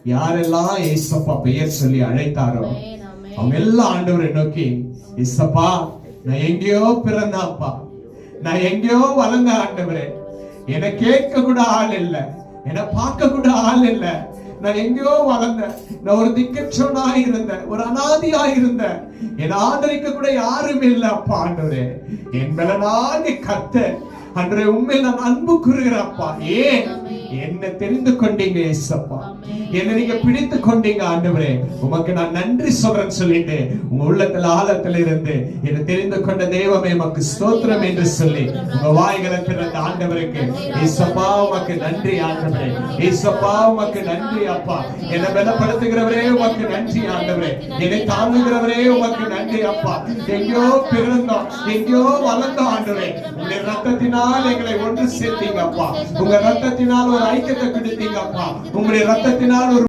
யாரெல்லாம் ஏசப்பா பெயர் சொல்லி அழைத்தாரோ அவங்க எல்லாம் ஆண்டவரை நோக்கி, ஏசப்பா நான் எங்கேயோ பிறந்தாப்பா, நான் எங்கேயோ வளர்ந்த ஆண்டவரே, என்னை கேட்க கூட ஆள் இல்ல, என்னை பார்க்க கூட ஆள் இல்ல, நான் எங்கேயோ வளர்ந்தேன், நான் ஒரு திக்கற்றவனா இருந்தேன், ஒரு அனாதியா இருந்தேன், என்னை ஆதரிக்க கூட யாரும் இல்ல அப்பா ஆண்டவரே, என் மேலாகிய கர்த்தர் அன்றே உண்மையில் நான் அன்பு கூறுகிறப்பா. ஏன் என்ன தெரிந்து கொண்டீங்க ஏசப்பா, என்ன நீங்க பிடித்து கொண்டீங்க ஆண்டவரே, உமக்கு நான் நன்றி சொல்றேன்னு சொல்லிட்டு உங்க உள்ளத்துல ஆழத்துல இருந்து என்ன தெரிந்து கொண்ட தெய்வமே உமக்கு ஸ்தோத்திரம் என்று சொல்லி உங்க வாய்களை திறந்த ஆண்டவருக்கு, ஏசப்பா உமக்கு நன்றி ஆண்டவரே, ஏசப்பா உமக்கு நன்றி அப்பா, என்னை பலப்படுத்துகிறவரே உமக்கு நன்றி ஆண்டவரே, என்னை தாங்குகிறவரே உமக்கு நன்றி அப்பா. எங்கேயோ பிறந்தோம், எங்கேயோ வளர்ந்தோம் ஆண்டவரே, உங்களுடைய ரத்தத்தினால் எங்களை ஒன்று சேர்த்தீங்க அப்பா, உங்க ரத்தத்தினால் ஒரு ஐக்கியத்தை கொடுத்தீங்க அப்பா, உங்களுடைய ரத்தத்தினால் ஒரு